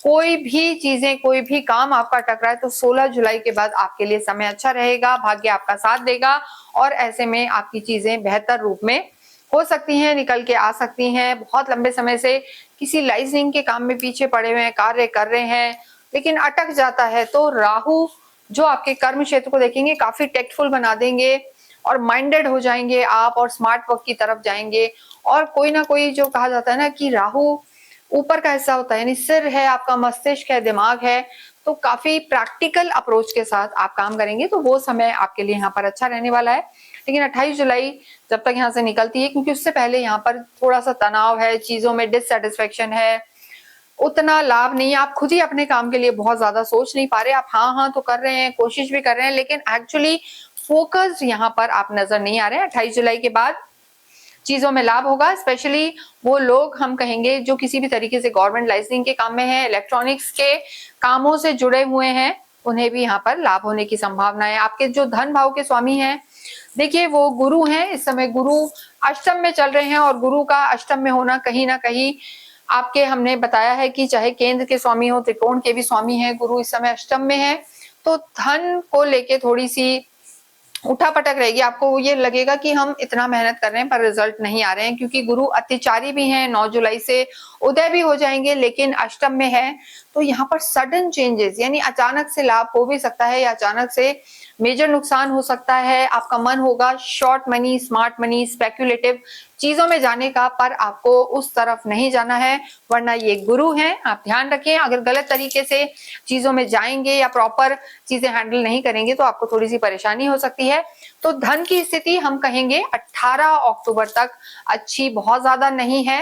कोई भी चीजें, कोई भी काम आपका टकरा है, तो 16 जुलाई के बाद आपके लिए समय अच्छा रहेगा, भाग्य आपका साथ देगा, और ऐसे में आपकी चीजें बेहतर रूप में हो सकती हैं, निकल के आ सकती हैं। बहुत लंबे समय से किसी लाइसेंसिंग के काम में पीछे पड़े हुए हैं, कार्य कर रहे हैं लेकिन अटक जाता है, तो राहु जो आपके कर्म क्षेत्र को देखेंगे, काफी टेक्टफुल बना देंगे, और माइंडेड हो जाएंगे आप, और स्मार्ट वर्क की तरफ जाएंगे। और कोई ना कोई, जो कहा जाता है ना कि राहु ऊपर का हिस्सा होता है, यानी सिर है आपका, मस्तिष्क है, दिमाग है, तो काफी प्रैक्टिकल अप्रोच के साथ आप काम करेंगे, तो वो समय आपके लिए यहाँ पर अच्छा रहने वाला है। लेकिन 28 जुलाई जब तक यहाँ से निकलती है, क्योंकि उससे पहले यहाँ पर थोड़ा सा तनाव है, चीजों में डिससेटिस्फेक्शन है, उतना लाभ नहीं है। आप खुद ही अपने काम के लिए बहुत ज्यादा सोच नहीं पा रहे। आप हाँ तो कर रहे हैं, कोशिश भी कर रहे हैं, लेकिन एक्चुअली फोकस यहाँ पर आप नजर नहीं आ रहे हैं। 28 जुलाई के बाद चीजों में लाभ होगा। स्पेशली वो लोग हम कहेंगे जो किसी भी तरीके से गवर्नमेंट लाइसेंसिंग के काम में है, इलेक्ट्रॉनिक्स के कामों से जुड़े हुए हैं, उन्हें भी यहाँ पर लाभ होने की संभावना है। आपके जो धन भाव के स्वामी हैं, देखिए वो गुरु हैं। इस समय गुरु अष्टम में चल रहे हैं, और गुरु का अष्टम में होना कहीं ना कहीं आपके, हमने बताया है कि चाहे केंद्र के स्वामी हो, त्रिकोण के भी स्वामी हैं, गुरु इस समय अष्टम में है, तो धन को लेके थोड़ी सी उठापटक रहेगी। आपको ये लगेगा कि हम इतना मेहनत कर रहे हैं पर रिजल्ट नहीं आ रहे हैं, क्योंकि गुरु अतिचारी भी हैं, 9 जुलाई से उदय भी हो जाएंगे, लेकिन अष्टम में है। तो यहाँ पर सडन चेंजेस, यानी अचानक से लाभ हो भी सकता है या अचानक से मेजर नुकसान हो सकता है। आपका मन होगा short money, smart money, speculative चीजों में जाने का, पर आपको उस तरफ नहीं जाना है, वरना ये गुरु हैं। आप ध्यान रखें, अगर गलत तरीके से चीजों में जाएंगे या प्रॉपर चीजें हैंडल नहीं करेंगे तो आपको थोड़ी सी परेशानी हो सकती है। तो धन की स्थिति हम कहेंगे 18 अक्टूबर तक अच्छी बहुत ज्यादा नहीं है,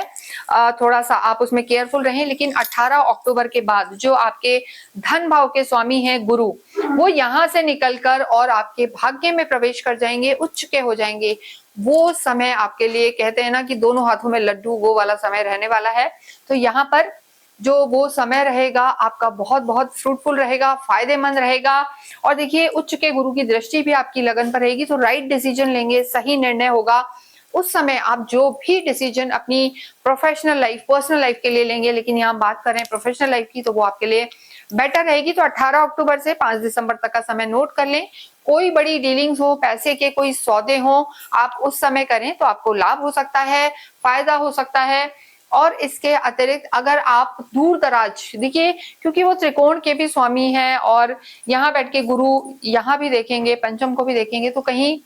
थोड़ा सा आप उसमें केयरफुल रहें। लेकिन 18 अक्टूबर के बाद जो आपके धन भाव के स्वामी हैं गुरु, वो यहाँ से निकलकर और आपके भाग्य में प्रवेश कर जाएंगे, उच्च के हो जाएंगे। वो समय आपके लिए, कहते हैं ना कि दोनों हाथों में लड्डू, वो वाला समय रहने वाला है। तो यहाँ पर जो वो समय रहेगा आपका बहुत बहुत फ्रूटफुल रहेगा, फायदेमंद रहेगा। और देखिए उच्च के गुरु की दृष्टि भी आपकी लगन पर रहेगी, तो राइट डिसीजन लेंगे, सही निर्णय होगा। उस समय आप जो भी डिसीजन अपनी प्रोफेशनल लाइफ, पर्सनल लाइफ के लिए लेंगे, लेकिन यहाँ बात करें प्रोफेशनल लाइफ की, तो वो आपके लिए बेटर रहेगी। तो 18 अक्टूबर से 5 दिसंबर तक का समय नोट कर लें। कोई बड़ी डीलिंग्स हो, पैसे के कोई सौदे हो, आप उस समय करें तो आपको लाभ हो सकता है, फायदा हो सकता है। और इसके अतिरिक्त अगर आप दूर दराज, देखिए क्योंकि वो त्रिकोण के भी स्वामी हैं और यहाँ बैठ के गुरु यहाँ भी देखेंगे, पंचम को भी देखेंगे, तो कहीं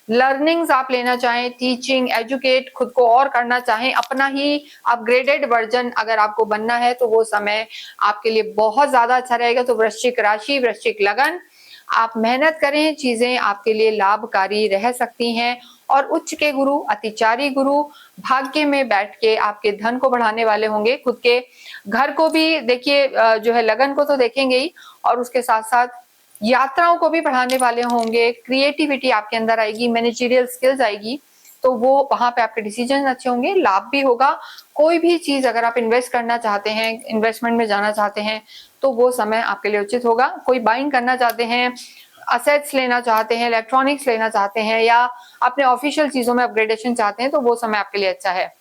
लर्निंग्स आप लेना चाहें, टीचिंग, एजुकेट, खुद को और करना चाहें, अपना ही अपग्रेडेड वर्जन अगर आपको बनना है, तो वो समय आपके लिए बहुत ज्यादा अच्छा रहेगा। तो वृश्चिक राशि, वृश्चिक लगन, आप मेहनत करें, चीजें आपके लिए लाभकारी रह सकती हैं। और उच्च के गुरु, अतिचारी गुरु भाग्य में बैठ के आपके धन को बढ़ाने वाले होंगे, खुद के घर को भी देखिए, जो है लगन को तो देखेंगे ही, और उसके साथ साथ यात्राओं को भी बढ़ाने वाले होंगे। क्रिएटिविटी आपके अंदर आएगी, मैनेजरियल स्किल्स आएगी, तो वो वहां पे आपके डिसीजन अच्छे होंगे, लाभ भी होगा। कोई भी चीज अगर आप इन्वेस्ट करना चाहते हैं, इन्वेस्टमेंट में जाना चाहते हैं, तो वो समय आपके लिए उचित होगा। कोई बाइंग करना चाहते हैं, असेट्स लेना चाहते हैं, इलेक्ट्रॉनिक्स लेना चाहते हैं, या अपने ऑफिशियल चीजों में अपग्रेडेशन चाहते हैं, तो वो समय आपके लिए अच्छा है।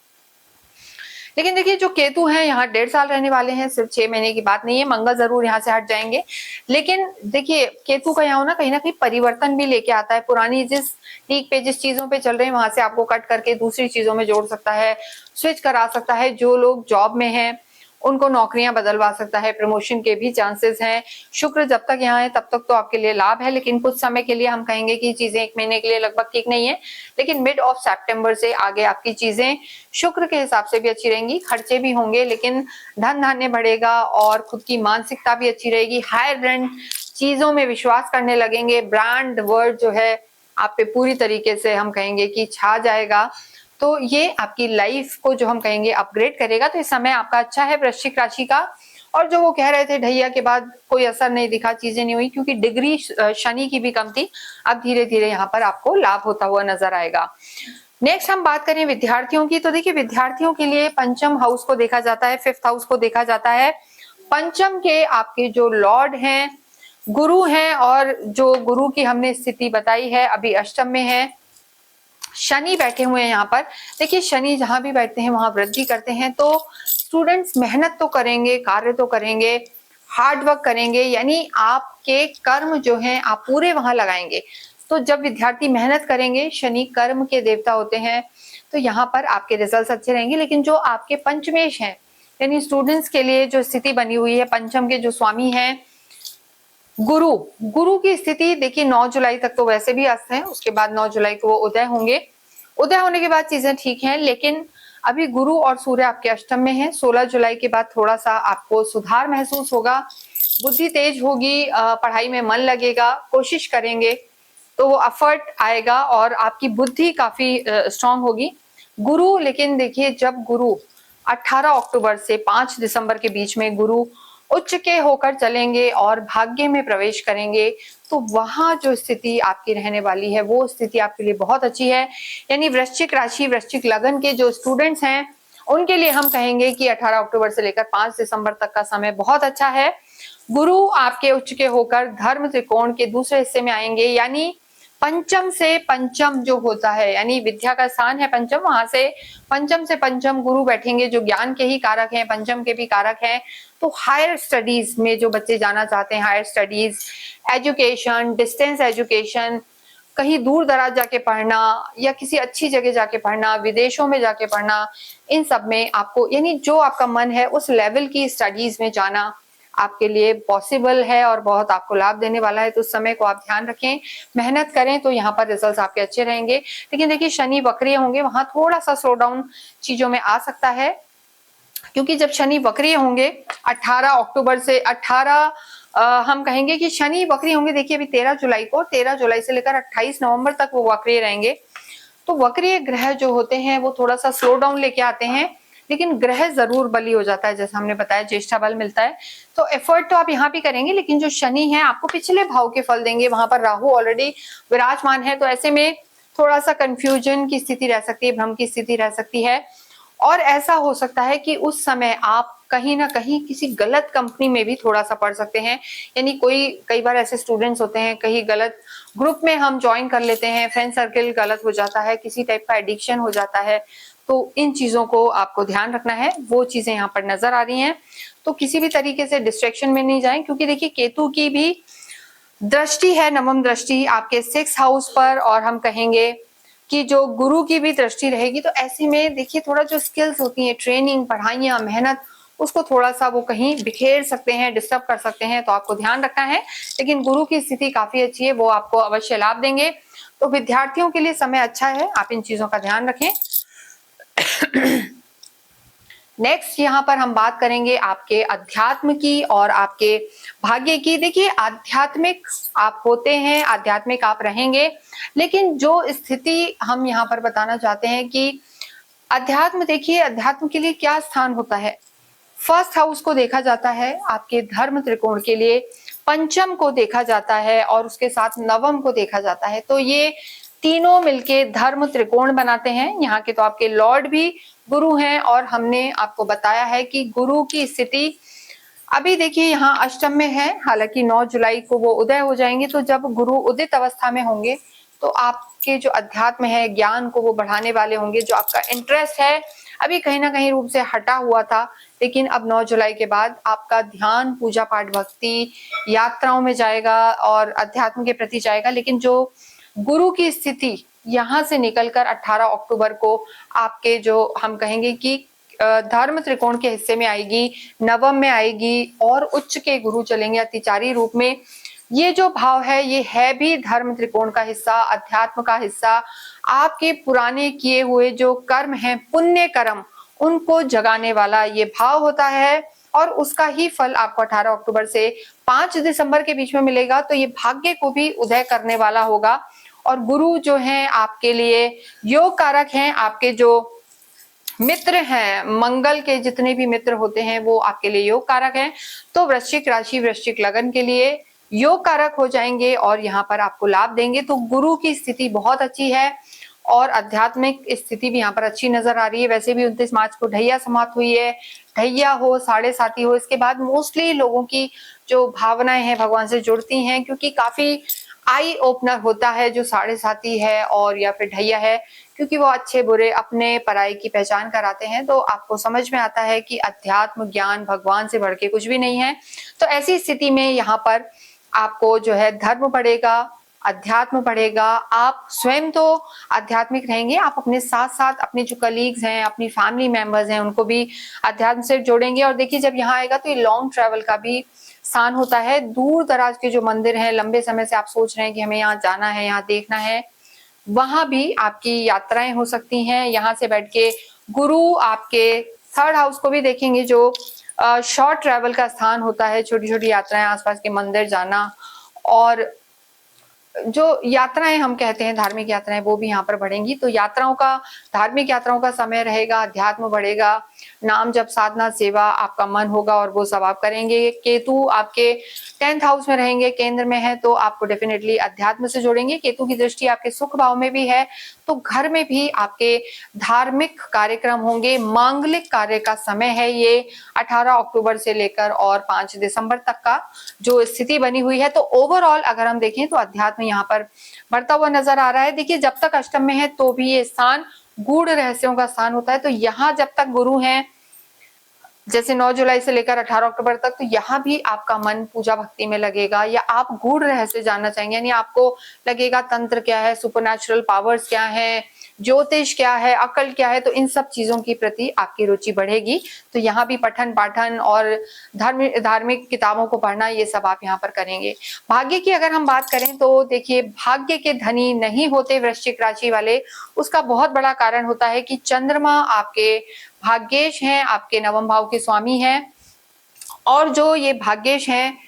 लेकिन देखिए जो केतु हैं यहाँ 1.5 साल रहने वाले हैं, सिर्फ 6 महीने की बात नहीं है। मंगल जरूर यहाँ से हट जाएंगे, लेकिन देखिए केतु का यहाँ होना कहीं ना कहीं परिवर्तन भी लेके आता है। पुरानी जिस पीक पे जिस चीजों पे चल रहे हैं वहां से आपको कट करके दूसरी चीजों में जोड़ सकता है, स्विच करा सकता है। जो लोग जॉब में हैं उनको नौकरियां बदलवा सकता है, प्रमोशन के भी चांसेस हैं। शुक्र जब तक यहाँ है तब तक तो आपके लिए लाभ है, लेकिन कुछ समय के लिए हम कहेंगे कि चीजें 1 महीने के लिए लगभग ठीक नहीं है, लेकिन मिड ऑफ सितंबर से आगे आपकी चीजें शुक्र के हिसाब से भी अच्छी रहेंगी। खर्चे भी होंगे लेकिन धन धान्य बढ़ेगा और खुद की मानसिकता भी अच्छी रहेगी। हायर रेंट चीजों में विश्वास करने लगेंगे, ब्रांड वर्ड जो है आप पे पूरी तरीके से हम कहेंगे कि छा जाएगा। तो ये आपकी लाइफ को जो हम कहेंगे अपग्रेड करेगा। तो इस समय आपका अच्छा है वृश्चिक राशि का। और जो वो कह रहे थे ढैया के बाद कोई असर नहीं दिखा, चीजें नहीं हुई, क्योंकि डिग्री शनि की भी कम थी। अब धीरे धीरे यहाँ पर आपको लाभ होता हुआ नजर आएगा। नेक्स्ट हम बात करें विद्यार्थियों की, तो देखिए विद्यार्थियों के लिए पंचम हाउस को देखा जाता है, 5th हाउस को देखा जाता है। पंचम के आपके जो लॉर्ड हैं गुरु हैं, और जो गुरु की हमने स्थिति बताई है अभी अष्टम में है। शनि बैठे हुए हैं यहाँ पर। देखिए शनि जहां भी बैठते हैं वहां वृद्धि करते हैं, तो स्टूडेंट्स मेहनत तो करेंगे, कार्य तो करेंगे, हार्ड वर्क करेंगे, यानी आपके कर्म जो हैं आप पूरे वहां लगाएंगे। तो जब विद्यार्थी मेहनत करेंगे, शनि कर्म के देवता होते हैं, तो यहाँ पर आपके रिजल्ट अच्छे रहेंगे। लेकिन जो आपके पंचमेश हैं, यानी स्टूडेंट्स के लिए जो स्थिति बनी हुई है, पंचम के जो स्वामी हैं गुरु, गुरु की स्थिति देखिए 9 जुलाई तक तो वैसे भी अस्त है, उसके बाद 9 जुलाई को वो उदय होंगे। उदय होने के बाद चीजें ठीक हैं, लेकिन अभी गुरु और सूर्य आपके अष्टम में है। 16 जुलाई के बाद थोड़ा सा आपको सुधार महसूस होगा। बुद्धि तेज होगी, पढ़ाई में मन लगेगा, कोशिश करेंगे तो वो एफर्ट आएगा और आपकी बुद्धि काफी स्ट्रांग होगी। गुरु, लेकिन देखिए जब गुरु 18 अक्टूबर से 5 दिसंबर के बीच में गुरु उच्च के होकर चलेंगे और भाग्य में प्रवेश करेंगे, तो वहां जो स्थिति आपकी रहने वाली है वो स्थिति आपके लिए बहुत अच्छी है। यानी वृश्चिक राशि, वृश्चिक लगन के जो स्टूडेंट्स हैं उनके लिए हम कहेंगे कि 18 अक्टूबर से लेकर 5 दिसंबर तक का समय बहुत अच्छा है। गुरु आपके उच्च के होकर धर्म त्रिकोण के दूसरे हिस्से में आएंगे, यानी पंचम से पंचम जो होता है, यानी विद्या का स्थान है पंचम, वहां से पंचम गुरु बैठेंगे जो ज्ञान के ही कारक हैं, पंचम के भी कारक हैं। तो हायर स्टडीज में जो बच्चे जाना चाहते हैं, higher studies, education, distance education, कहीं दूर दराज जाके पढ़ना या किसी अच्छी जगह जाके पढ़ना, विदेशों में जाके पढ़ना, इन सब में आपको, यानी जो आपका मन है उस लेवल की स्टडीज में जाना आपके लिए पॉसिबल है और बहुत आपको लाभ देने वाला है। तो उस समय को आप ध्यान रखें, मेहनत करें तो यहाँ पर रिजल्ट्स आपके अच्छे रहेंगे। लेकिन देखिए शनि वक्रीय होंगे, वहां थोड़ा सा स्लो डाउन चीजों में आ सकता है, क्योंकि जब शनि वक्रीय होंगे 18 अक्टूबर से 18 हम कहेंगे कि शनि वक्रीय होंगे। देखिए अभी 13 जुलाई को, 13 जुलाई से लेकर 28 नवंबर तक वो वक्रीय रहेंगे। तो वक्रीय ग्रह जो होते हैं वो थोड़ा सा स्लो डाउन लेके आते हैं, लेकिन ग्रह जरूर बली हो जाता है, जैसे हमने बताया ज्येष्ठा बल मिलता है। तो एफर्ट तो आप यहाँ भी करेंगे, लेकिन जो शनि है आपको पिछले भाव के फल देंगे, वहां पर राहु ऑलरेडी विराजमान है। तो ऐसे में थोड़ा सा कंफ्यूजन की स्थिति रह सकती है, भ्रम की स्थिति रह सकती है, और ऐसा हो सकता है कि उस समय आप कहीं ना कहीं किसी गलत कंपनी में भी थोड़ा सा पढ़ सकते हैं। यानी कई बार ऐसे स्टूडेंट्स होते हैं, कहीं गलत ग्रुप में हम ज्वाइन कर लेते हैं, फ्रेंड सर्कल गलत हो जाता है, किसी टाइप का एडिक्शन हो जाता है। तो इन चीजों को आपको ध्यान रखना है, वो चीजें यहाँ पर नजर आ रही हैं। तो किसी भी तरीके से डिस्ट्रैक्शन में नहीं जाएं, क्योंकि देखिए केतु की भी दृष्टि है, नवम दृष्टि आपके 6th हाउस पर, और हम कहेंगे कि जो गुरु की भी दृष्टि रहेगी। तो ऐसे में देखिए थोड़ा जो स्किल्स होती हैं, ट्रेनिंग, पढ़ाइयाँ, मेहनत, उसको थोड़ा सा वो कहीं बिखेर सकते हैं, डिस्टर्ब कर सकते हैं, तो आपको ध्यान रखना है। लेकिन गुरु की स्थिति काफी अच्छी है, वो आपको अवश्य लाभ देंगे। तो विद्यार्थियों के लिए समय अच्छा है, आप इन चीजों का ध्यान रखें। नेक्स्ट यहाँ पर हम बात करेंगे आपके अध्यात्म की और आपके भाग्य की। देखिए आध्यात्मिक आप होते हैं, आध्यात्मिक आप रहेंगे, लेकिन जो स्थिति हम यहाँ पर बताना चाहते हैं कि अध्यात्म, देखिए अध्यात्म के लिए क्या स्थान होता है, 1st हाउस को देखा जाता है, आपके धर्म त्रिकोण के लिए पंचम को देखा जाता है और उसके साथ नवम को देखा जाता है। तो ये तीनों मिलके धर्म त्रिकोण बनाते हैं। यहाँ के तो आपके लॉर्ड भी गुरु हैं, और हमने आपको बताया है कि गुरु की स्थिति अभी देखिए यहाँ अष्टम में है, हालांकि 9 जुलाई को वो उदय हो जाएंगे। तो जब गुरु उदित अवस्था में होंगे तो आपके जो अध्यात्म है, ज्ञान को वो बढ़ाने वाले होंगे। जो आपका इंटरेस्ट है अभी कहीं ना कहीं रूप से हटा हुआ था, लेकिन अब 9 जुलाई के बाद आपका ध्यान पूजा पाठ, भक्ति, यात्राओं में जाएगा और अध्यात्म के प्रति जाएगा। लेकिन जो गुरु की स्थिति यहाँ से निकलकर 18 अक्टूबर को आपके जो हम कहेंगे कि धर्म त्रिकोण के हिस्से में आएगी, नवम में आएगी, और उच्च के गुरु चलेंगे अतिचारी रूप में। ये जो भाव है ये है भी धर्म त्रिकोण का हिस्सा, अध्यात्म का हिस्सा। आपके पुराने किए हुए जो कर्म हैं, पुण्य कर्म, उनको जगाने वाला ये भाव होता है, और उसका ही फल आपको 18 अक्टूबर से 5 दिसंबर के बीच में मिलेगा। तो ये भाग्य को भी उदय करने वाला होगा। और गुरु जो हैं आपके लिए योग कारक हैं, आपके जो मित्र हैं, मंगल के जितने भी मित्र होते हैं वो आपके लिए योग कारक हैं। तो वृश्चिक राशि, वृश्चिक लगन के लिए योग कारक हो जाएंगे और यहाँ पर आपको लाभ देंगे। तो गुरु की स्थिति बहुत अच्छी है और आध्यात्मिक स्थिति भी यहाँ पर अच्छी नजर आ रही है। वैसे भी 29 मार्च को ढैया समाप्त हुई है, ढैया हो, साढ़े साती हो, इसके बाद मोस्टली लोगों की जो भावनाएं हैं भगवान से जुड़ती हैं, क्योंकि काफी आई ओपनर होता है जो साढ़े साती है और या फिर ढैया है, क्योंकि वो अच्छे बुरे अपने पराई की पहचान कराते हैं। तो आपको समझ में आता है कि अध्यात्म ज्ञान भगवान से बढ़ के कुछ भी नहीं है। तो ऐसी स्थिति में यहाँ पर आपको जो है धर्म बढ़ेगा, अध्यात्म बढ़ेगा। आप स्वयं तो आध्यात्मिक रहेंगे, आप अपने साथ साथ अपने जो कलीग्स हैं, अपनी फैमिली मेंबर्स हैं, उनको भी अध्यात्म से जोड़ेंगे। और देखिए जब यहाँ आएगा तो ये लॉन्ग ट्रैवल का भी स्थान होता है। दूर दराज के जो मंदिर हैं, लंबे समय से आप सोच रहे हैं कि हमें यहाँ जाना है, यहाँ देखना है, वहां भी आपकी यात्राएं हो सकती हैं। यहाँ से बैठ के गुरु आपके 3rd हाउस को भी देखेंगे, जो शॉर्ट ट्रैवल का स्थान होता है, छोटी छोटी यात्राएं, आसपास के मंदिर जाना, और जो यात्राएं हम कहते हैं धार्मिक यात्राएं, वो भी यहाँ पर बढ़ेंगी। तो यात्राओं का, धार्मिक यात्राओं का समय रहेगा, अध्यात्म बढ़ेगा, नाम जप, साधना, सेवा आपका मन होगा और वो सब आप करेंगे। केतु आपके 10th हाउस में रहेंगे, केंद्र में है, तो आपको डेफिनेटली अध्यात्म से जोड़ेंगे। केतु की दृष्टि आपके सुख भाव में भी है, तो घर में भी आपके धार्मिक कार्यक्रम होंगे। मांगलिक कार्य का समय है ये 18 अक्टूबर से लेकर और 5 दिसंबर तक का जो स्थिति बनी हुई है। तो ओवरऑल अगर हम देखें तो अध्यात्म यहाँ पर बढ़ता हुआ नजर आ रहा है। देखिए, जब तक अष्टम में है तो भी ये स्थान गूढ़ रहस्यों का स्थान होता है, तो यहाँ जब तक गुरु हैं, जैसे 9 जुलाई से लेकर 18 अक्टूबर तक, तो यहाँ भी आपका मन पूजा भक्ति में लगेगा, या आप गूढ़ रहस्य जानना चाहेंगे, यानी आपको लगेगा तंत्र क्या है, सुपरनैचुरल पावर्स क्या है, ज्योतिष क्या है, अकल क्या है, तो इन सब चीजों की प्रति आपकी रुचि बढ़ेगी। तो यहाँ भी पठन पाठन और धार्मिक किताबों को पढ़ना, ये सब आप यहाँ पर करेंगे। भाग्य की अगर हम बात करें तो देखिए, भाग्य के धनी नहीं होते वृश्चिक राशि वाले। उसका बहुत बड़ा कारण होता है कि चंद्रमा आपके भाग्येश हैं, आपके नवम भाव के स्वामी हैं, और जो ये भाग्येश हैं,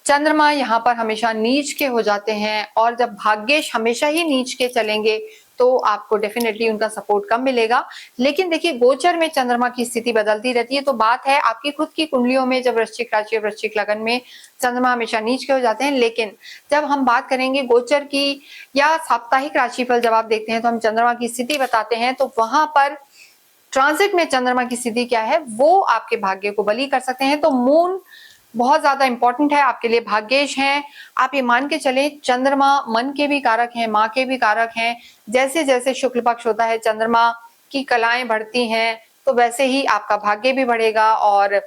चंद्रमा यहाँ पर हमेशा नीच के हो जाते हैं, और जब भाग्येश हमेशा ही नीच के चलेंगे तो आपको डेफिनेटली उनका सपोर्ट कम मिलेगा। लेकिन देखिए, गोचर में चंद्रमा की स्थिति बदलती रहती है, तो बात है आपकी खुद की कुंडलियों में, जब वृश्चिक राशि और वृश्चिक लगन में चंद्रमा हमेशा नीच के हो जाते हैं। लेकिन जब हम बात करेंगे गोचर की या साप्ताहिक राशिफल जब आप देखते हैं तो हम चंद्रमा की स्थिति बताते हैं, तो वहां पर ट्रांजिट में चंद्रमा की स्थिति क्या है वो आपके भाग्य को बली कर सकते हैं। तो मून बहुत ज्यादा इंपॉर्टेंट है आपके लिए, भाग्येश हैं। आप ये मान के चले, चंद्रमा मन के भी कारक हैं, माँ के भी कारक हैं। जैसे जैसे शुक्ल पक्ष होता है, चंद्रमा की कलाएं बढ़ती हैं, तो वैसे ही आपका भाग्य भी बढ़ेगा। और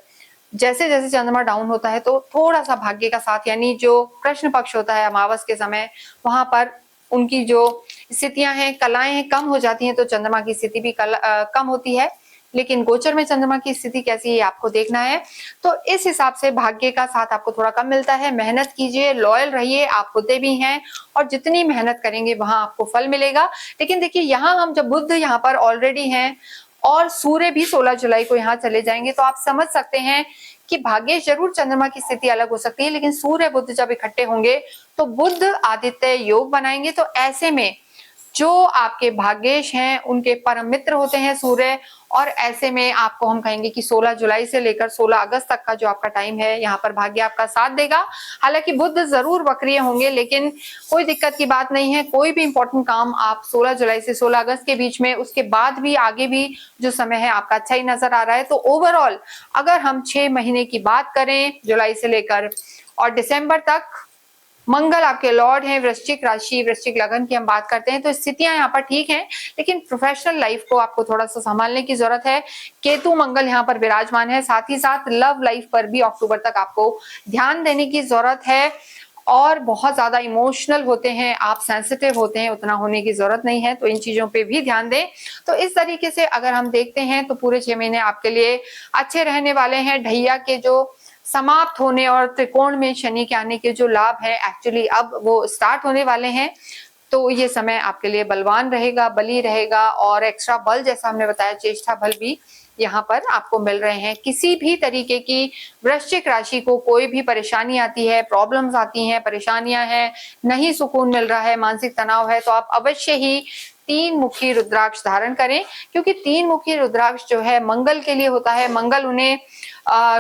जैसे जैसे चंद्रमा डाउन होता है तो थोड़ा सा भाग्य का साथ, यानी जो कृष्ण पक्ष होता है अमावस के समय, वहां पर उनकी जो स्थितियां हैं, कलाएं हैं, कम हो जाती हैं, तो चंद्रमा की स्थिति भी कम होती है। लेकिन गोचर में चंद्रमा की स्थिति कैसी है आपको देखना है। तो इस हिसाब से भाग्य का साथ आपको थोड़ा कम मिलता है। मेहनत कीजिए, लॉयल रहिए, आप होते भी हैं, और जितनी मेहनत करेंगे वहां आपको फल मिलेगा। लेकिन देखिए, यहाँ हम जब बुध यहाँ पर ऑलरेडी हैं और सूर्य भी 16 जुलाई को यहाँ चले जाएंगे, तो आप समझ सकते हैं कि भाग्य जरूर चंद्रमा की स्थिति अलग हो सकती है, लेकिन सूर्य बुध जब इकट्ठे होंगे तो बुध आदित्य योग बनाएंगे। तो ऐसे में जो आपके भाग्येश हैं उनके परम मित्र होते हैं सूर्य, और ऐसे में आपको हम कहेंगे कि 16 जुलाई से लेकर 16 अगस्त तक का जो आपका टाइम है, यहाँ पर भाग्य आपका साथ देगा। हालांकि बुध जरूर वक्रीय होंगे, लेकिन कोई दिक्कत की बात नहीं है। कोई भी इंपॉर्टेंट काम आप 16 जुलाई से 16 अगस्त के बीच में, उसके बाद भी आगे भी जो समय है आपका अच्छा ही नजर आ रहा है। तो ओवरऑल अगर हम 6 महीने की बात करें, जुलाई से लेकर और दिसंबर तक, मंगल आपके लॉर्ड हैं, वृश्चिक राशि वृश्चिक लगन की हम बात करते हैं, तो स्थितियां यहाँ पर ठीक हैं। लेकिन प्रोफेशनल लाइफ को आपको थोड़ा सा संभालने की जरूरत है। केतु मंगल यहाँ पर विराजमान है, साथ ही साथ लव लाइफ पर भी अक्टूबर तक आपको ध्यान देने की जरूरत है। और बहुत ज्यादा इमोशनल होते हैं आप, सेंसिटिव होते हैं, उतना होने की जरूरत नहीं है, तो इन चीजों पे भी ध्यान दें। तो इस तरीके से अगर हम देखते हैं तो पूरे 6 महीने आपके लिए अच्छे रहने वाले हैं। ढैया के जो समाप्त होने और त्रिकोण में शनि के आने के जो लाभ है, एक्चुअली अब वो स्टार्ट होने वाले हैं। तो ये समय आपके लिए बलवान रहेगा, बली रहेगा, और एक्स्ट्रा बल, जैसा हमने बताया, चेष्टा बल भी यहाँ पर आपको मिल रहे हैं। किसी भी तरीके की वृश्चिक राशि को कोई भी परेशानी आती है, प्रॉब्लम्स आती हैं, परेशानियां हैं, नहीं सुकून मिल रहा है, मानसिक तनाव है, तो आप अवश्य ही 3 मुखी रुद्राक्ष धारण करें, क्योंकि 3 मुखी रुद्राक्ष जो है मंगल के लिए होता है, मंगल उन्हें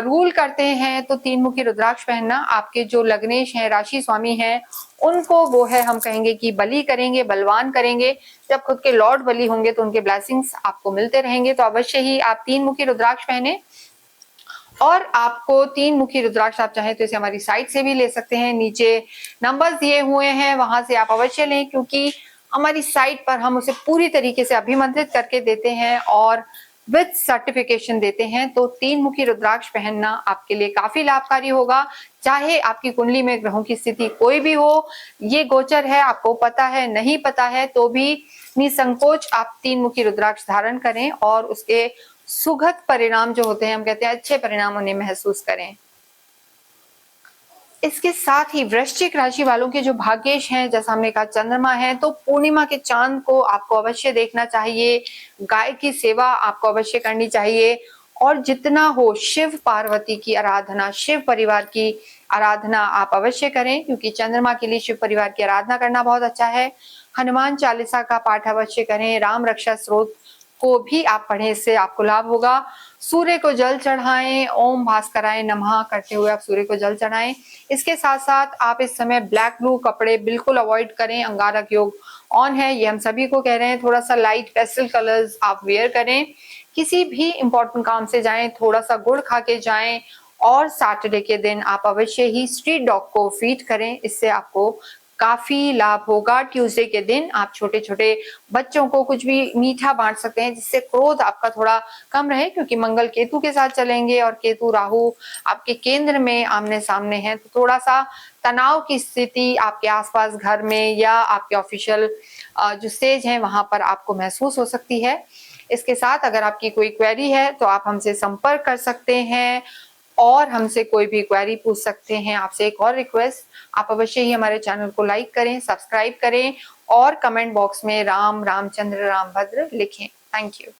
रूल करते हैं। तो 3 मुखी रुद्राक्ष पहनना आपके जो लग्नेश हैं, राशि स्वामी हैं, उनको वो है हम कहेंगे कि बली करेंगे, बलवान करेंगे। जब खुद के लॉर्ड बली होंगे तो उनके ब्लेसिंग्स आपको मिलते रहेंगे। तो अवश्य ही आप 3 मुखी रुद्राक्ष पहने। और आपको 3 मुखी रुद्राक्ष आप चाहें तो इसे हमारी साइट से भी ले सकते हैं, नीचे नंबर्स दिए हुए हैं, वहां से आप अवश्य लें, क्योंकि हमारी साइट पर हम उसे पूरी तरीके से अभिमंत्रित करके देते हैं और विद सर्टिफिकेशन देते हैं। तो 3 मुखी रुद्राक्ष पहनना आपके लिए काफी लाभकारी होगा, चाहे आपकी कुंडली में ग्रहों की स्थिति कोई भी हो। ये गोचर है, आपको पता है, नहीं पता है, तो भी निसंकोच आप 3 मुखी रुद्राक्ष धारण करें और उसके सुखद परिणाम जो होते हैं, हम कहते हैं अच्छे परिणाम, उन्हें महसूस करें। इसके साथ ही वृश्चिक राशि वालों के जो भाग्येश हैं, जैसा हमने कहा चंद्रमा है, तो पूर्णिमा के चांद को आपको अवश्य देखना चाहिए, गाय की सेवा आपको अवश्य करनी चाहिए, और जितना हो शिव पार्वती की आराधना, शिव परिवार की आराधना आप अवश्य करें, क्योंकि चंद्रमा के लिए शिव परिवार की आराधना करना बहुत अच्छा है। हनुमान चालीसा का पाठ अवश्य करें, राम रक्षा स्तोत्र को भी आप पढ़ें, इससे आपको लाभ होगा। सूर्य को जल चढ़ाएं, ओम भास्कराय नमः करते हुए आप सूर्य को जल चढ़ाएं। इसके साथ साथ आप इस समय ब्लैक ब्लू कपड़े बिल्कुल अवॉइड करें, अंगारक योग ऑन है, ये हम सभी को कह रहे हैं। थोड़ा सा लाइट पेस्टल कलर्स आप वेयर करें। किसी भी इंपॉर्टेंट काम से जाएं, थोड़ा सा गुड़ खा के जाएं। और सैटरडे के दिन आप अवश्य ही स्ट्रीट डॉग को फीड करें, इससे आपको काफी लाभ होगा। ट्यूसडे के दिन आप छोटे छोटे बच्चों को कुछ भी मीठा बांट सकते हैं, जिससे क्रोध आपका थोड़ा कम रहे, क्योंकि मंगल केतु के साथ चलेंगे और केतु राहु आपके केंद्र में आमने सामने है, तो थोड़ा सा तनाव की स्थिति आपके आसपास घर में या आपके ऑफिशियल जो स्टेज है वहां पर आपको महसूस हो सकती है। इसके साथ अगर आपकी कोई क्वेरी है तो आप हमसे संपर्क कर सकते हैं और हमसे कोई भी क्वेरी पूछ सकते हैं। आपसे एक और रिक्वेस्ट, आप अवश्य ही हमारे चैनल को लाइक करें, सब्सक्राइब करें और कमेंट बॉक्स में राम, रामचंद्र, रामभद्र लिखें। Thank you.